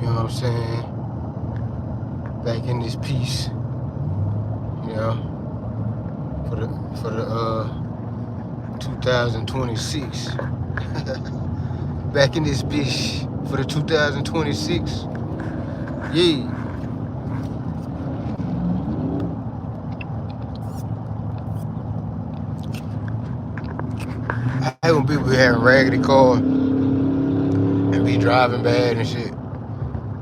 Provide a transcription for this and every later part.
You know what I'm saying? Back in this piece, you know, for the 2026. Back in this bitch for the 2026. Yeah. I hate when people be having raggedy cars and be driving bad and shit.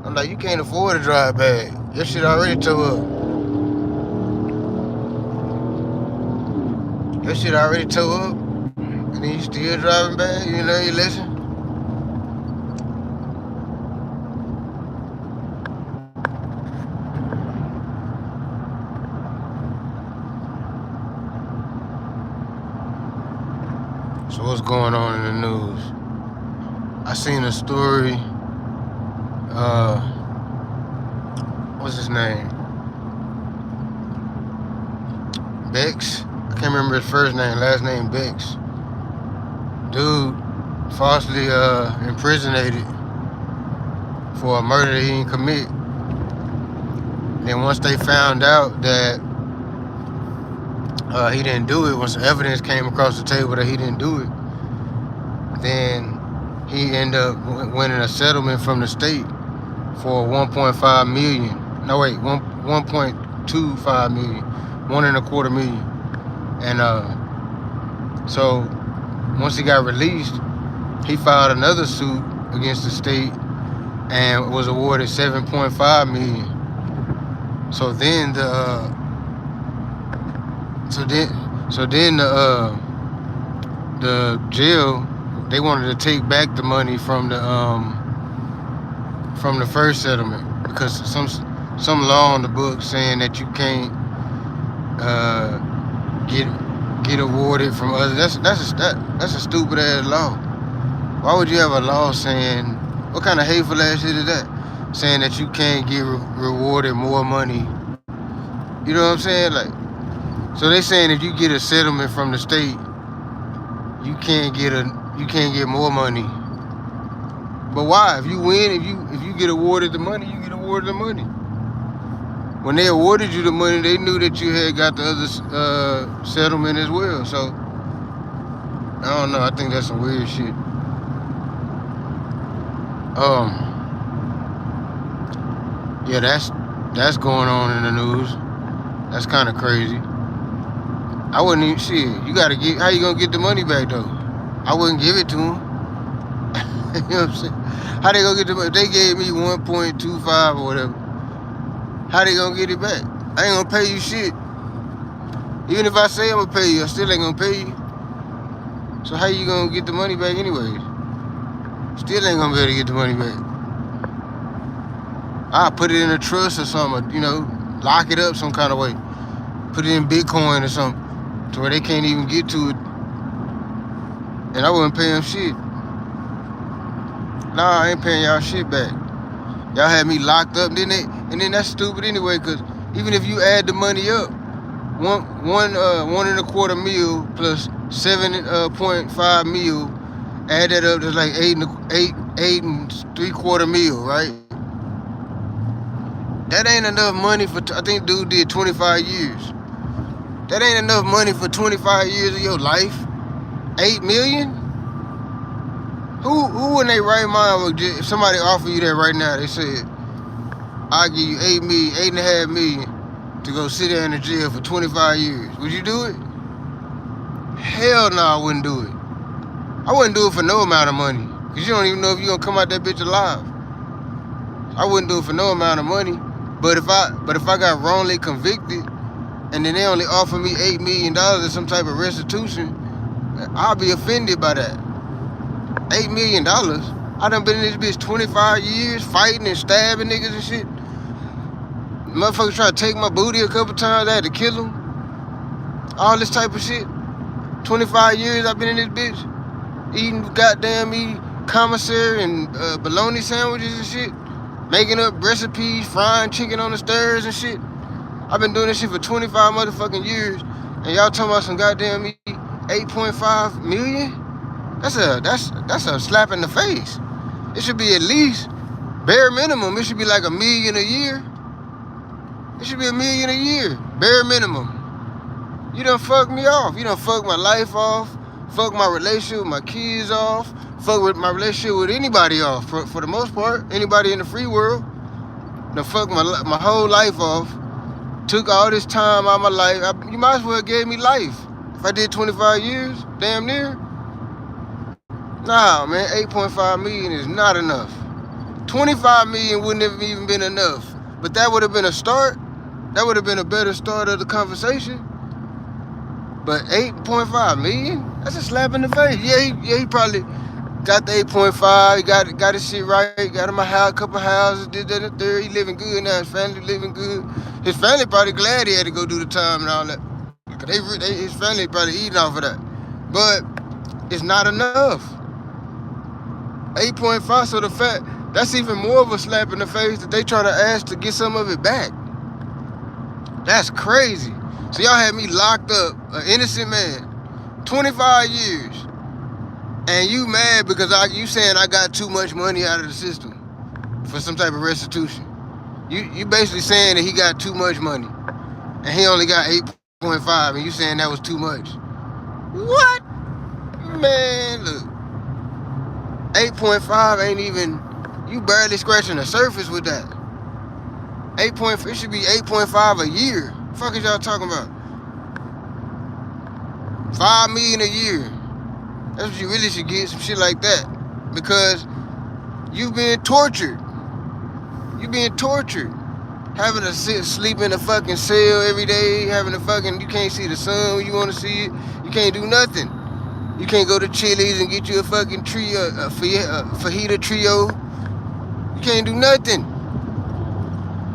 I'm like, you can't afford to drive bad. Your shit already tore up. Your shit already tore up, and then you still driving bad. You learn your lesson. So what's going on in the news? I seen a story. What's his name? Bex. I can't remember his first name. Last name Bex. Dude falsely imprisoned for a murder that he didn't commit. Then once they found out that he didn't do it, once evidence came across the table that he didn't do it, then he ended up winning a settlement from the state for 1.5 million. No wait, 1.25 million, 1.25 million. And so once he got released, he filed another suit against the state and was awarded 7.5 million. So then the jail, they wanted to take back the money from the first settlement because some law on the book saying that you can't get awarded from others. That's a stupid ass law. Why would you have a law saying, what kind of hateful ass shit is that? Saying that you can't get rewarded more money. You know what I'm saying? Like, so they saying if you get a settlement from the state, you can't get more money. But why? If you win, if you get awarded the money, you get awarded the money. When they awarded you the money, they knew that you had got the other settlement as well. So I don't know. I think that's some weird shit. Yeah, that's going on in the news. That's kind of crazy. I wouldn't even shit. You gotta get. How you gonna get the money back though? I wouldn't give it to them. You know what I'm saying? How they gonna get the money? If they gave me 1.25 or whatever, how they gonna get it back? I ain't gonna pay you shit. Even if I say I'm gonna pay you, I still ain't gonna pay you. So how you gonna get the money back anyways? Still ain't gonna be able to get the money back. I'll put it in a trust or something, you know, lock it up some kind of way. Put it in Bitcoin or something to where they can't even get to it. And I wouldn't pay them shit. Nah, I ain't paying y'all shit back. Y'all had me locked up, didn't they? And then that's stupid anyway, because even if you add the money up, 1.25 mil plus 7.5 mil, add that up, that's like 8.75 mil, right? That ain't enough money for, I think dude did 25 years. That ain't enough money for 25 years of your life. 8 million? Who in their right mind would, if somebody offer you that right now, they said, I'll give you 8 million, 8.5 million to go sit there in the jail for 25 years. Would you do it? Hell no, I wouldn't do it. I wouldn't do it for no amount of money. Because you don't even know if you're going to come out that bitch alive. I wouldn't do it for no amount of money. But if I got wrongly convicted and then they only offer me $8 million as some type of restitution, I'll be offended by that. $8 million? I done been in this bitch 25 years fighting and stabbing niggas and shit. Motherfuckers try to take my booty a couple times. I had to kill them. All this type of shit. 25 years I've been in this bitch. Eating commissary and bologna sandwiches and shit. Making up recipes, frying chicken on the stairs and shit. I've been doing this shit for 25 motherfucking years. And y'all talking about some goddamn 8.5 million? That's a slap in the face. It should be at least Bare minimum, it should be like $1 million a year. It should be $1 million a year. Bare minimum. You done fucked me off. You done fucked my life off. Fuck my relationship with my kids off. Fuck with my relationship with anybody off. For the most part, anybody in the free world. Done fucked my whole life off. Took all this time out of my life. You might as well gave me life. If I did 25 years, damn near. Nah, man, 8.5 million is not enough. 25 million wouldn't have even been enough. But that would have been a start. That would have been a better start of the conversation. But 8.5 million? That's a slap in the face. Yeah, he probably got the 8.5. He got his shit right. Got him a house, couple houses, did that and third. He living good now. His family living good. His family probably glad he had to go do the time and all that. His family probably eating off of that. But it's not enough. 8.5, so the fact, that's even more of a slap in the face that they trying to ask to get some of it back. That's crazy. So y'all had me locked up, an innocent man, 25 years. And you mad because you saying I got too much money out of the system for some type of restitution. You basically saying that he got too much money. And he only got 8.5 and you saying that was too much. What? Man, look. 8.5 ain't even, you barely scratching the surface with that. It should be 8.5 a year. The fuck is y'all talking about? 5 million a year. That's what you really should get, some shit like that. Because you being tortured. You being tortured. Having to sleep in a fucking cell every day, you can't see the sun when you want to see it. You can't do nothing. You can't go to Chili's and get you a fucking trio, a fajita trio. You can't do nothing.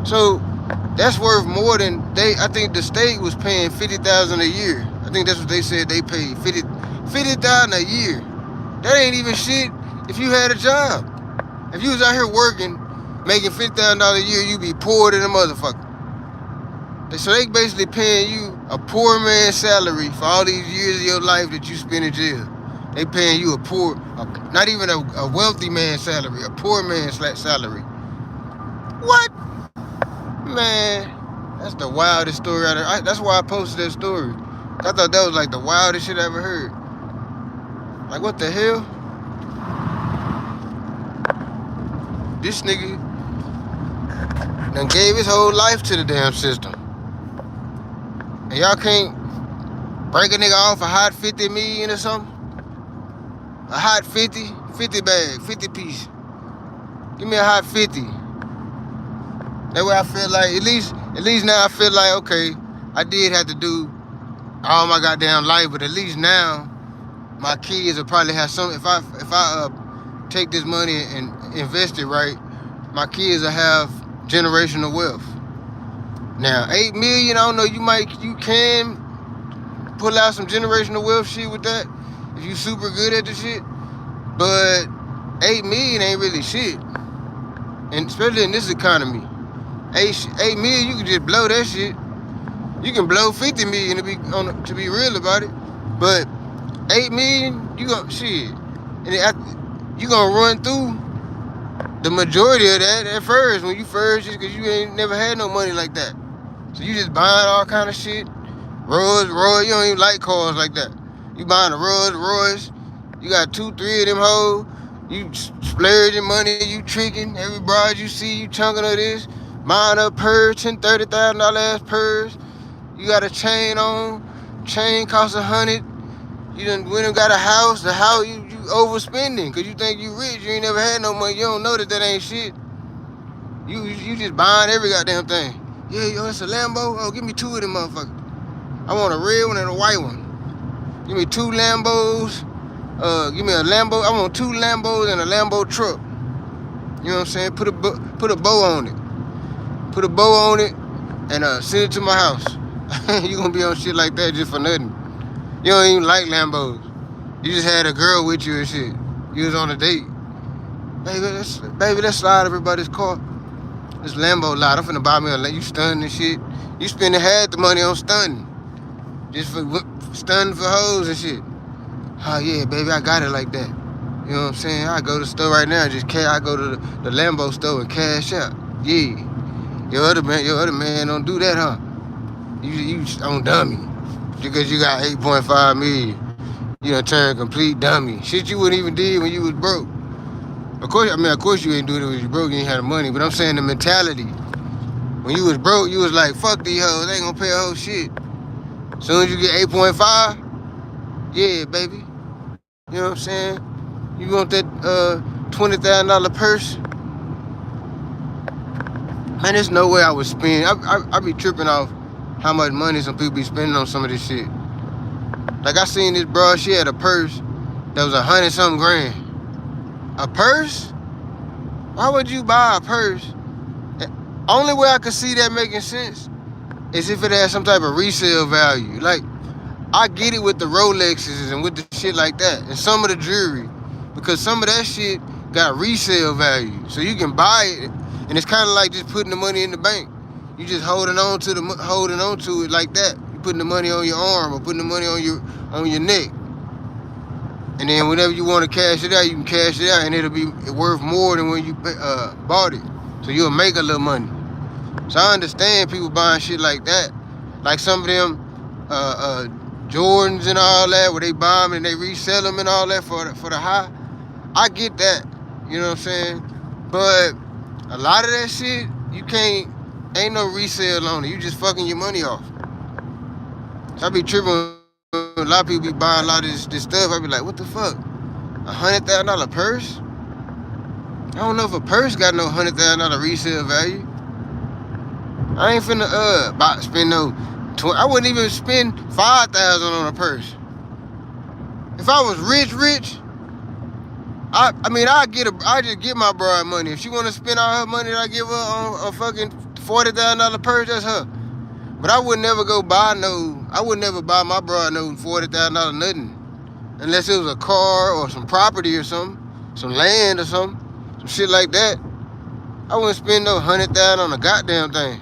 So that's worth more than I think the state was paying $50,000 a year. I think that's what they said they paid, $50,000 a year. That ain't even shit if you had a job. If you was out here working, making $50,000 a year, you be poor than a motherfucker. So they basically paying you a poor man's salary for all these years of your life that you spent in jail. They paying you not even a wealthy man's salary, a poor man's salary. What? Man, that's the wildest story out of. That's why I posted that story. I thought that was like the wildest shit I ever heard. Like, what the hell? This nigga done gave his whole life to the damn system. And y'all can't break a nigga off a hot 50 million or something? A hot 50 bag, 50 piece. Give me a hot 50. That way I feel like, at least now I feel like, okay, I did have to do all my goddamn life, but at least now my kids will probably have some, if I take this money and invest it right, my kids will have generational wealth. Now, 8 million, I don't know, you can pull out some generational wealth shit with that if you super good at the shit, but 8 million ain't really shit. And especially in this economy. 8 million, you can just blow that shit. You can blow 50 million to be real about it. But 8 million, you gonna shit. And you gonna run through the majority of that at first, when you first, just because you ain't never had no money like that. So you just buying all kind of shit. Rolls Royce, you don't even like cars like that. You buying a Rolls Royce, you got 2, 3 of them hoes, you splurging money, you tricking, every bride you see, you chunking of this, buying a purse, $10,000, $30,000 ass purse, you got a chain on, chain costs $100, you done went and got a house, the house you overspending, cause you think you rich, you ain't never had no money, you don't know that ain't shit. You just buying every goddamn thing. Yeah, yo, it's a Lambo, oh, give me 2 of them motherfuckers. I want a red one and a white one. Give me 2 Lambos. Give me a Lambo. I want 2 Lambos and a Lambo truck. You know what I'm saying? Put a bow on it. Put a bow on it and send it to my house. You gonna be on shit like that just for nothing. You don't even like Lambos. You just had a girl with you and shit. You was on a date. Baby, let's slide everybody's car. This Lambo lot. I'm finna buy me you stunning and shit. You spending half the money on stunning. Just for stunning for hoes and shit. Oh yeah, baby, I got it like that. You know what I'm saying? I go to the store right now, I go to the Lambo store and cash out. Yeah. Your other man don't do that, huh? You on dummy. Because you got 8.5 million. You done turned complete dummy. Shit you wouldn't even did when you was broke. Of course you ain't do it when you broke, you ain't had the money. But I'm saying the mentality. When you was broke, you was like, fuck these hoes, they ain't gonna pay a whole shit. Soon as you get 8.5, yeah, baby. You know what I'm saying? You want that $20,000 purse? Man, there's no way I would spend. I be tripping off how much money some people be spending on some of this shit. Like I seen this bro, she had a purse that was 100-something grand. A purse? Why would you buy a purse? Only way I could see that making sense is if it had some type of resale value. Like, I get it with the Rolexes and with the shit like that, and some of the jewelry, because some of that shit got resale value. So you can buy it, and it's kind of like just putting the money in the bank. You just holding on to it like that. You putting the money on your arm or putting the money on your neck, and then whenever you want to cash it out, you can cash it out, and it'll be worth more than when you bought it. So you'll make a little money. So I understand people buying shit like that, like some of them Jordans and all that, where they buy them and they resell them and all that for the high. I get that, you know what I'm saying? But a lot of that shit, ain't no resale on it. You just fucking your money off. So I be tripping when a lot of people be buying a lot of this stuff. I be like, what the fuck? $100,000 purse? I don't know if a purse got no $100,000 resale value. I ain't finna spend no I wouldn't even spend $5,000 on a purse. If I was rich, I just give my bride money. If she wanna spend all her money that I give her on a fucking $40,000 purse, that's her. But I would never buy my bride no $40,000 nothing. Unless it was a car or some property or something, some land or something, some shit like that. I wouldn't spend no $100,000 on a goddamn thing.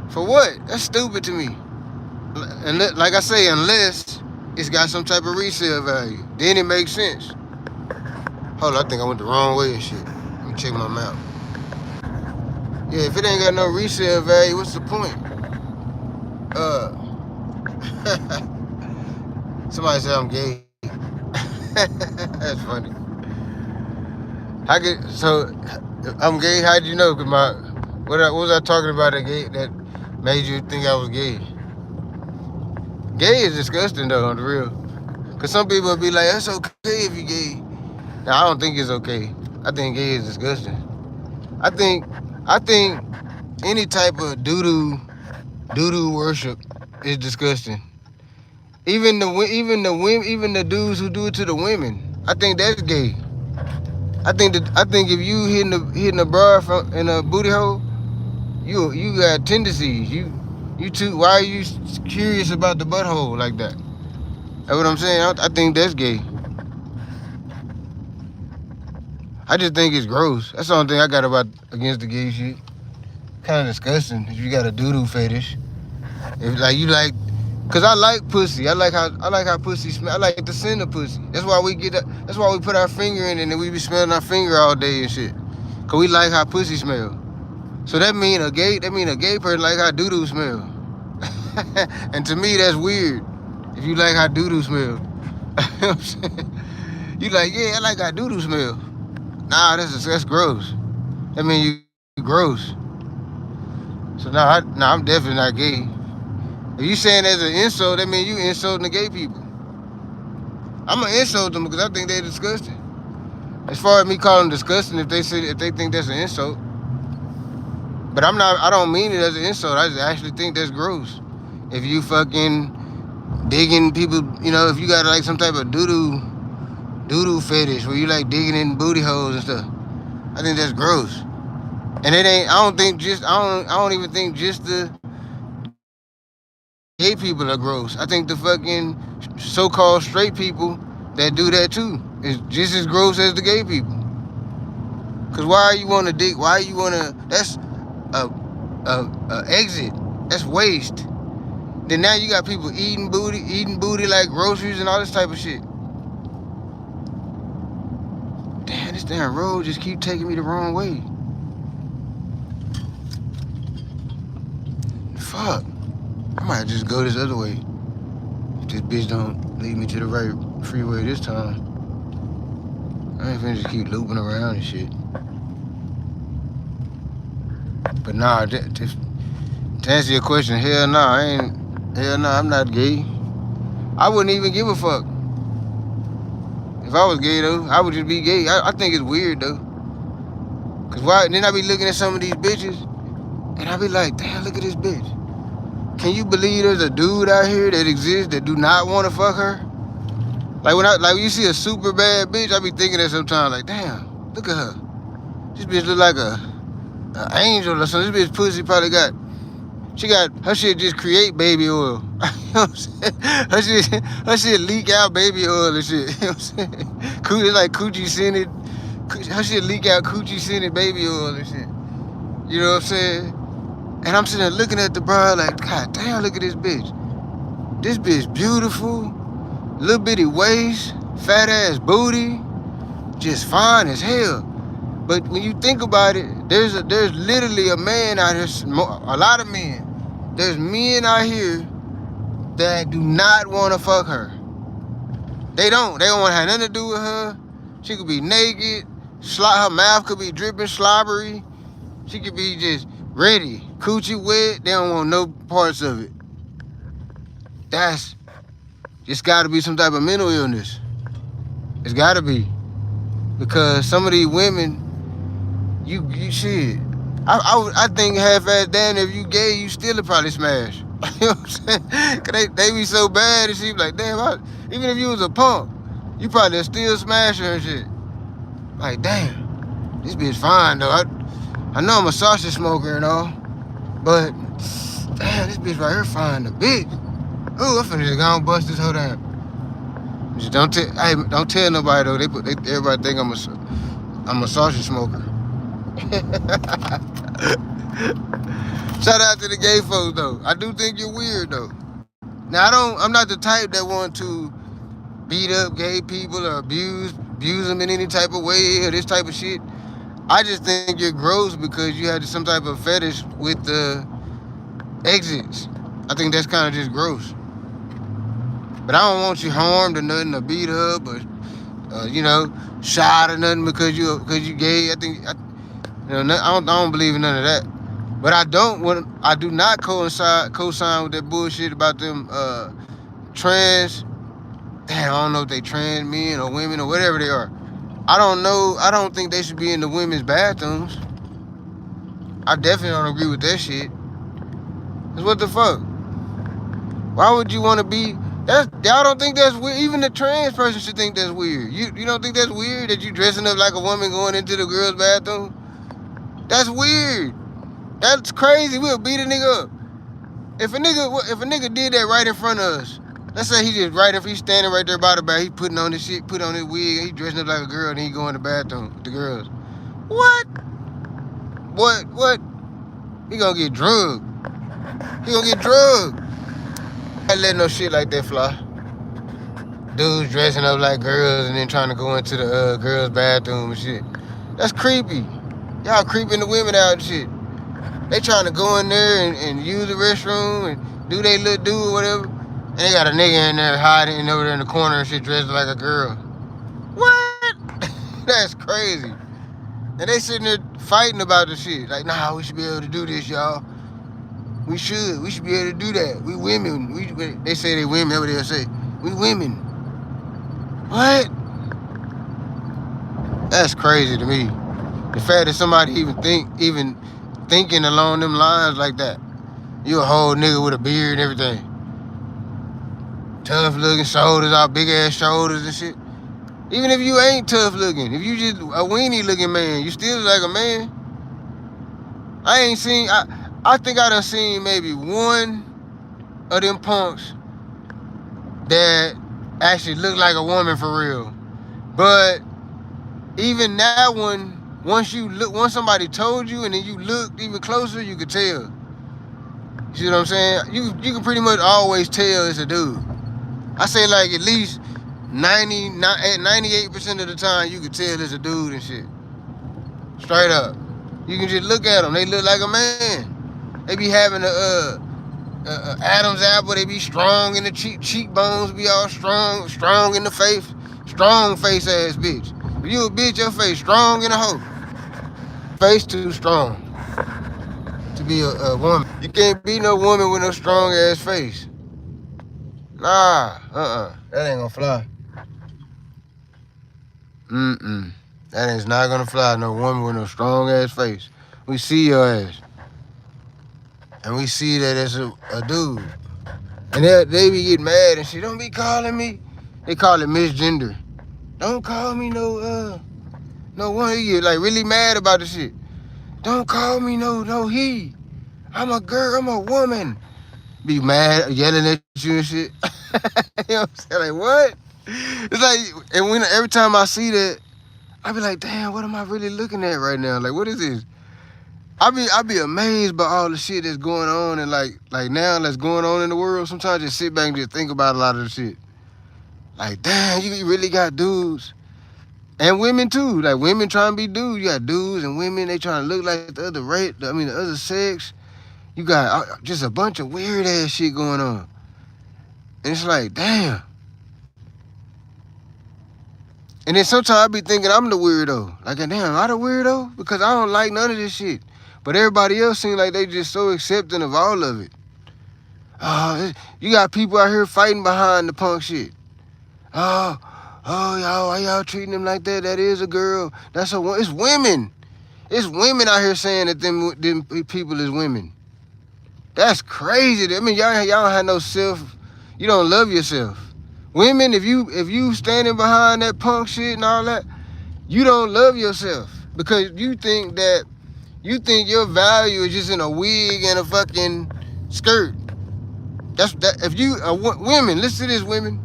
For what? That's stupid to me. And like I say, unless it's got some type of resale value, then it makes sense. Hold on, I think I went the wrong way and shit. Let me check my map. Yeah, if it ain't got no resale value, what's the point? Somebody said I'm gay. That's funny. So I'm gay. How'd you know? Cause what was I talking about that made you think I was gay? Gay is disgusting though, on the real. Cause some people will be like, "That's okay if you gay." Now I don't think it's okay. I think gay is disgusting. I think any type of doo-doo worship is disgusting. Even the dudes who do it to the women, I think that's gay. I think if you hitting a bra in a booty hole, you got tendencies. You too. Why are you curious about the butthole like that? That's what I'm saying. I think that's gay. I just think it's gross. That's the only thing I got against the gay shit. Kind of disgusting if you got a doo-doo fetish. If cause I like pussy. I like how pussy smell. I like the scent of pussy. That's why we put our finger in it and we be smelling our finger all day and shit. Cause we like how pussy smell. So that mean a gay person like how doo-doo smell. And to me that's weird. If you like how doo-doo smell. You know what I'm saying? You like, yeah, I like how doo-doo smell. Nah, that's gross. That mean you gross. So I'm definitely not gay. If you saying as an insult, that means you insulting the gay people. I'm gonna insult them because I think they're disgusting. As far as me calling them disgusting, if they think that's an insult. But I don't mean it as an insult. I just actually think that's gross. If you fucking digging people, if you got like some type of doo-doo fetish where you like digging in booty holes and stuff, I think that's gross. And it ain't, I don't even think just the gay people are gross. I think the fucking so-called straight people that do that too is just as gross as the gay people. Cause why you wanna dig? That's a exit. That's waste. Then now you got people eating booty like groceries and all this type of shit. damn road just keep taking me the wrong way. Fuck. I might just go this other way. If this bitch don't lead me to the right freeway this time. I ain't finna just keep looping around and shit. But nah, to answer your question, hell nah, I'm not gay. I wouldn't even give a fuck. If I was gay though, I would just be gay. I think it's weird though. Cause why? Then I be looking at some of these bitches, and I be like, damn, look at this bitch. Can you believe there's a dude out here that exists that do not want to fuck her? Like when you see a super bad bitch, I be thinking that sometimes, like, damn, look at her. This bitch look like an angel or something. This bitch pussy probably got. She got her shit just create baby oil. You know what I'm saying? Her shit leak out baby oil and shit. You know what I'm saying? It's like coochie scented. Her shit leak out coochie scented baby oil and shit. You know what I'm saying? And I'm sitting there looking at the bro like, God damn, look at this bitch. This bitch beautiful, little bitty waist, fat ass booty, just fine as hell. But when you think about it, there's literally a man out here, a lot of men. There's men out here that do not want to fuck her. They don't want to have nothing to do with her. She could be naked, her mouth could be dripping slobbery. She could be just ready, coochie wet. They don't want no parts of it. That's just got to be some type of mental illness. It's got to be, because some of these women, you shit. I think half-ass damn if you gay, you still would probably smash. You know what I'm saying? Cause they be so bad and she be like, damn, even if you was a punk, you probably still smash her and shit. Like, damn, this bitch fine though. I know I'm a sausage smoker and all, but damn, this bitch right here fine the bitch. Ooh, I'm finna just go and bust this whole down. Just don't tell nobody though. Everybody think I'm a sausage smoker. Shout out to the gay folks though. I do think you're weird though. Now I'm not the type that want to beat up gay people or abuse them in any type of way or this type of shit. I just think you're gross because you had some type of fetish with the exits. I think that's kind of just gross. But I don't want you harmed or nothing, or beat up or shot or nothing because you gay. I don't believe in none of that. But I do not co-sign with that bullshit about them trans. Damn, I don't know if they trans men or women or whatever they are. I don't know. I don't think they should be in the women's bathrooms. I definitely don't agree with that shit. Cause what the fuck? Why would you want to be? Y'all don't think that's weird? Even the trans person should think that's weird. You don't think that's weird that you dressing up like a woman going into the girl's bathroom? That's weird. That's crazy. We'll beat a nigga up. If a nigga did that right in front of us, let's say he's standing right there by the bath, he putting on his shit, put on his wig, he dressing up like a girl, and he go in the bathroom with the girls. What? He gonna get drugged. I ain't letting no shit like that fly. Dudes dressing up like girls and then trying to go into the girls' bathroom and shit. That's creepy. Y'all creeping the women out and shit. They trying to go in there and use the restroom and do they little do or whatever. And they got a nigga in there hiding over there in the corner and shit dressed like a girl. What? That's crazy. And they sitting there fighting about the shit. Like, nah, we should be able to do this, y'all. We should be able to do that. We women. They say they women, that's what they'll say. We women. What? That's crazy to me. The fact that somebody even thinking along them lines like that. You a whole nigga with a beard and everything. Tough looking shoulders, all big ass shoulders and shit. Even if you ain't tough looking, if you just a weenie looking man, you still like a man. I think I done seen maybe one of them punks that actually looked like a woman for real. But even that one, once somebody told you and then you looked even closer, you could tell. You see what I'm saying? You can pretty much always tell it's a dude. I say like at least 98% of the time, you can tell it's a dude and shit. Straight up. You can just look at them. They look like a man. They be having a Adam's apple. They be strong in the cheekbones. Be all strong in the face. Strong face ass bitch. If you a bitch, your face strong in a hoe. Face too strong to be a woman. You can't be no woman with no strong ass face. Nah, that ain't gonna fly. That is not gonna fly. No woman with no strong ass face. We see your ass, and we see that it's a dude, and they be getting mad and shit. Don't be calling me. They call it misgender. Don't call me no one. You get like really mad about the shit. Don't call me no he. I'm a girl. I'm a woman. Be mad, yelling at you and shit. You know what I'm saying? Like, what? It's like, and when every time I see that, I be like, damn, what am I really looking at right now? Like, what is this? I be amazed by all the shit that's going on and like now that's going on in the world. Sometimes I just sit back and just think about a lot of the shit. Like, damn, you really got dudes. And women too. Like, women trying to be dudes. You got dudes and women, they trying to look like the other sex. You got just a bunch of weird ass shit going on. And it's like, damn. And then sometimes I be thinking I'm the weirdo. Like, damn, am I the weirdo? Because I don't like none of this shit. But everybody else seems like they just so accepting of all of it. You got people out here fighting behind the punk shit. Y'all, why y'all treating them like that? That is a girl. It's women. It's women out here saying that them people is women. That's crazy. I mean, y'all don't have no self. You don't love yourself. Women, if you standing behind that punk shit and all that, you don't love yourself because you think your value is just in a wig and a fucking skirt. Women, listen to this, women.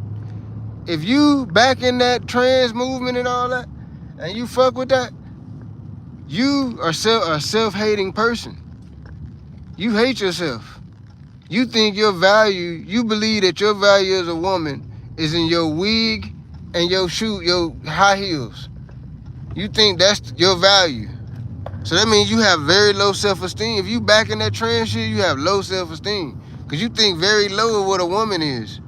If you back in that trans movement and all that, and you fuck with that, you are a self-hating person. You hate yourself. You think you believe that your value as a woman is in your wig and your high heels. You think that's your value. So that means you have very low self-esteem. If you back in that trans shit, you have low self-esteem. Because you think very low of what a woman is.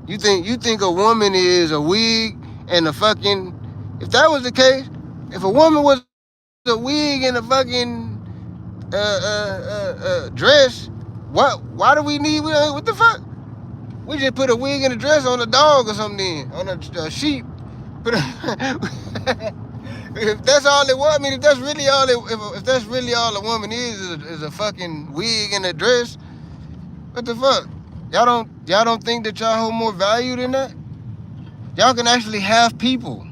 You think a woman is a wig and a fucking... If that was the case, if a woman was a wig and a fucking dress, why do we need... What the fuck? We just put a wig and a dress on a dog or something then. On a sheep. If that's all it was, I mean, if that's really all a woman is a fucking wig and a dress, what the fuck? Y'all don't think that y'all hold more value than that? Y'all can actually have people.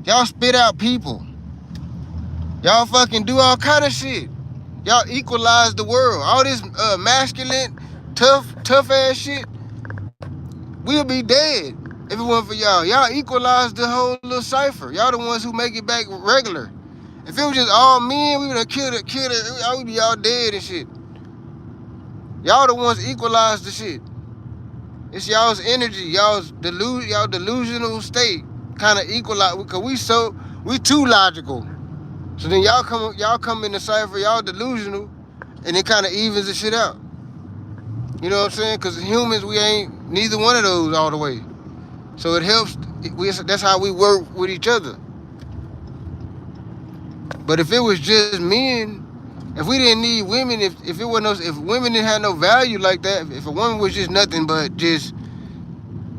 Y'all spit out people. Y'all fucking do all kind of shit. Y'all equalize the world. All this masculine, tough ass shit, we'll be dead if it wasn't for y'all. Y'all equalize the whole little cipher. Y'all the ones who make it back regular. If it was just all men, we would have killed it. We'd be all dead and shit. Y'all the ones equalize the shit. It's y'all's energy, y'all's delusional state kind of equalize, because we too logical. So then y'all come in the cipher, y'all delusional, and it kind of evens the shit out. You know what I'm saying? Because humans, we ain't neither one of those all the way. So it helps. That's how we work with each other. But if it was just men, if we didn't need women, if women didn't have no value like that, if a woman was just nothing but just,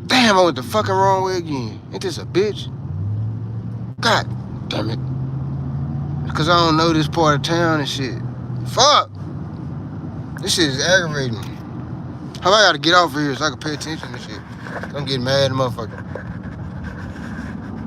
damn, I went the fucking wrong way again. Ain't this a bitch? God damn it. Because I don't know this part of town and shit. Fuck. This shit is aggravating me. How I gotta get off of here so I can pay attention to shit? I'm getting mad, motherfucker.